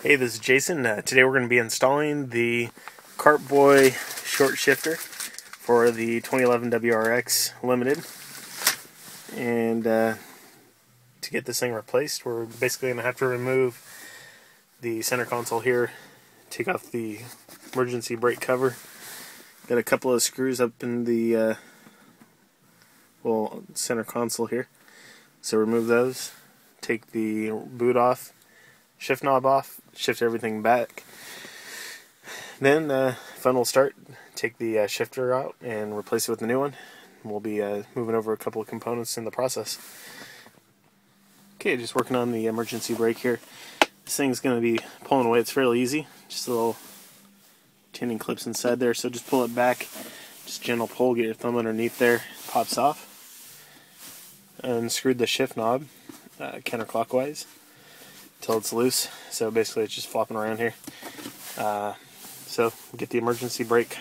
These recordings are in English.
Hey, this is Jason. Today we're going to be installing the Kartboy short shifter for the 2011 WRX Limited. And to get this thing replaced, we're basically going to have to remove the center console here, take off the emergency brake cover. Got a couple of screws up in the center console here, so remove those. Take the boot off, shift knob off, shift everything back. Then fun will start. Take the shifter out and replace it with the new one. We'll be moving over a couple of components in the process. Okay, just working on the emergency brake here. This thing's going to be pulling away. It's fairly easy. Just a little tinning clips inside there, so just pull it back. Just gentle pull, get your thumb underneath there, pops off. Unscrewed the shift knob counterclockwise until it's loose. So basically it's just flopping around here. So get the emergency brake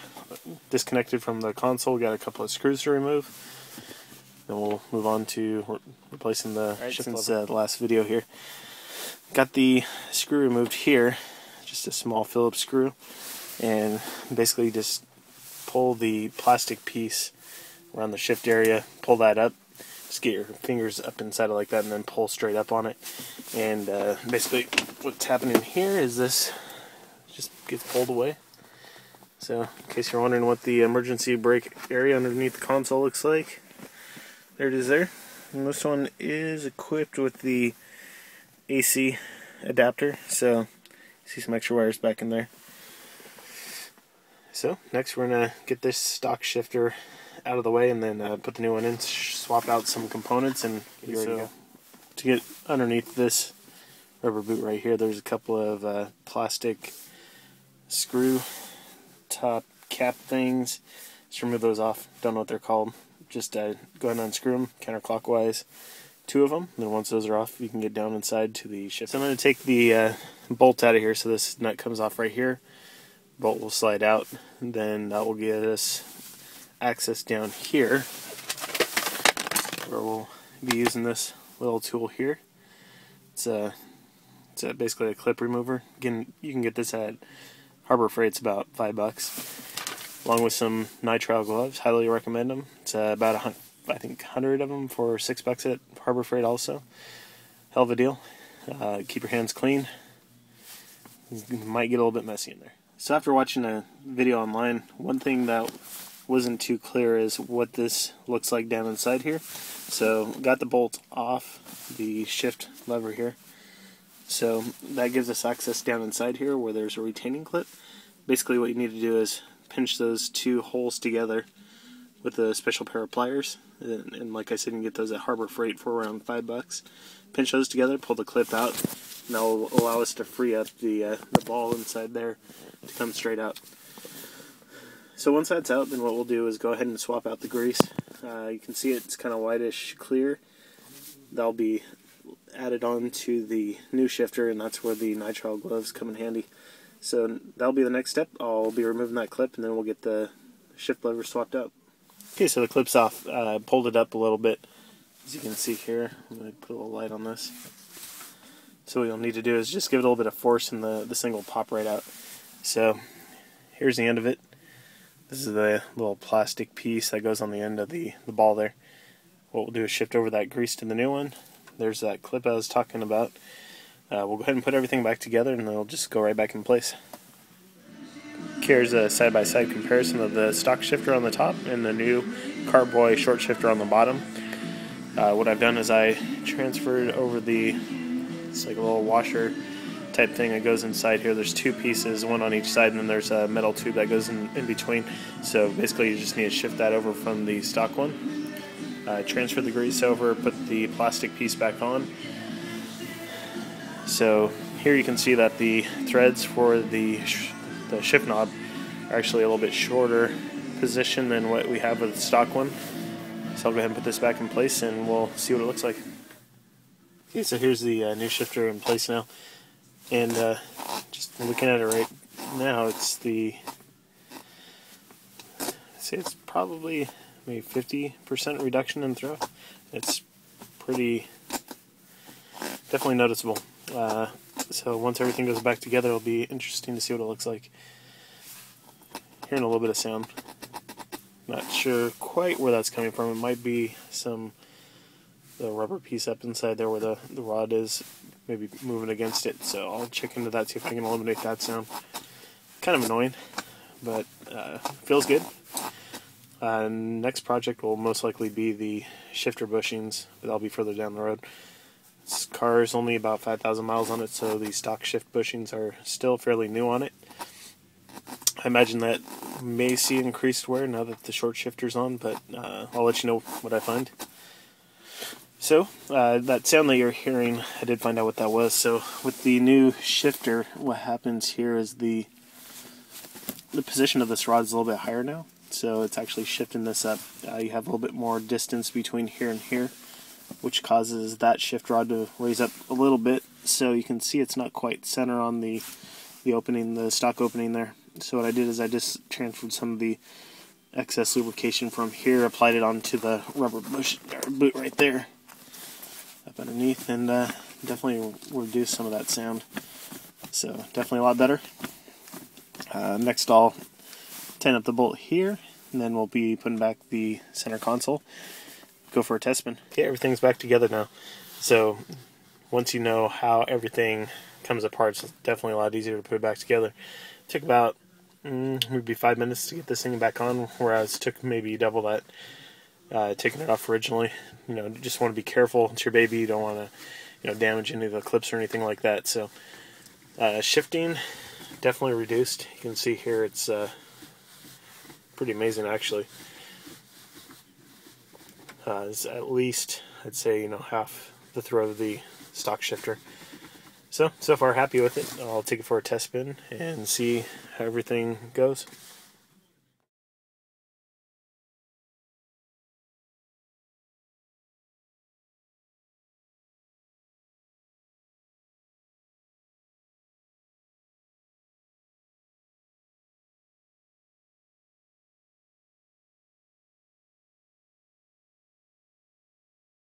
disconnected from the console. Got a couple of screws to remove. Then we'll move on to replacing the shift since the last video here. Got the screw removed here, just a small Phillips screw, and basically just pull the plastic piece around the shift area, pull that up. Just get your fingers up inside it like that and then pull straight up on it. And basically what's happening here is this just gets pulled away. So in case you're wondering what the emergency brake area underneath the console looks like, there it is there. And this one is equipped with the AC adapter, so you see some extra wires back in there. So next we're going to get this stock shifter out of the way and then put the new one in, swap out some components, and you're ready to go. To get underneath this rubber boot right here, there's a couple of plastic screw top cap things. Just remove those off. Don't know what they're called. Just go ahead and unscrew them counterclockwise. 2 of them. Then once those are off, you can get down inside to the shift. So I'm going to take the bolt out of here. So this nut comes off right here. Bolt will slide out. And then that will get us access down here, where we'll be using this little tool here. It's basically a clip remover. Again, you can get this at Harbor Freight. It's about $5, along with some nitrile gloves. Highly recommend them. It's about I think 100 of them for $6 at Harbor Freight. Also, hell of a deal. Keep your hands clean. It might get a little bit messy in there. So after watching a video online, one thing that wasn't too clear is what this looks like down inside here. So got the bolt off the shift lever here. So that gives us access down inside here where there's a retaining clip. Basically what you need to do is pinch those 2 holes together with a special pair of pliers. And like I said, you can get those at Harbor Freight for around $5. Pinch those together, pull the clip out, and that will allow us to free up the ball inside there to come straight out. So once that's out, then what we'll do is go ahead and swap out the grease. You can see it's kind of whitish clear. That'll be added on to the new shifter, and that's where the nitrile gloves come in handy. So that'll be the next step. I'll be removing that clip, and then we'll get the shift lever swapped out. Okay, so the clip's off. Pulled it up a little bit, as you can see here. I'm going to put a little light on this. So what you'll need to do is just give it a little bit of force, and the thing will pop right out. So here's the end of it. This is the little plastic piece that goes on the end of the ball there. What we'll do is shift over that grease to the new one. There's that clip I was talking about. We'll go ahead and put everything back together, and it'll just go right back in place. Here's a side-by-side comparison of the stock shifter on the top and the new Kartboy short shifter on the bottom. What I've done is I transferred over it's like a little washer type thing that goes inside here. There's 2 pieces, one on each side, and then there's a metal tube that goes in between. So basically you just need to shift that over from the stock one. Transfer the grease over, put the plastic piece back on. So here you can see that the threads for the shift knob are actually a little bit shorter position than what we have with the stock one. So I'll go ahead and put this back in place and we'll see what it looks like. Okay, so here's the new shifter in place now. And just looking at it right now, it's it's probably maybe 50% reduction in throw. It's pretty definitely noticeable. So once everything goes back together, it'll be interesting to see what it looks like. Hearing a little bit of sound. Not sure quite where that's coming from. It might be the rubber piece up inside there where the rod is maybe moving against it. So I'll check into that, see if I can eliminate that sound. Kind of annoying, but feels good. Next project will most likely be the shifter bushings, but that'll be further down the road. This car is only about 5,000 miles on it, so the stock shift bushings are still fairly new on it. I imagine that may see increased wear now that the short shifter's on, but I'll let you know what I find. So, that sound that you're hearing, I did find out what that was. So, with the new shifter, what happens here is the position of this rod is a little bit higher now. So, it's actually shifting this up. You have a little bit more distance between here and here, which causes that shift rod to raise up a little bit. So, you can see it's not quite center on the opening, the stock opening there. So what I did is I just transferred some of the excess lubrication from here, applied it onto the rubber boot right there, up underneath, and definitely reduced some of that sound. So definitely a lot better. Next I'll tighten up the bolt here, and then we'll be putting back the center console. Go for a test spin. Okay, everything's back together now. So once you know how everything comes apart, it's definitely a lot easier to put it back together. It took about maybe 5 minutes to get this thing back on, whereas it took maybe double that taking it off originally. You know, just want to be careful. It's your baby. You don't want to, damage any of the clips or anything like that. So shifting definitely reduced. You can see here it's pretty amazing actually. It's at least, I'd say, half the throw of the stock shifter. So far happy with it. I'll take it for a test spin and see how everything goes.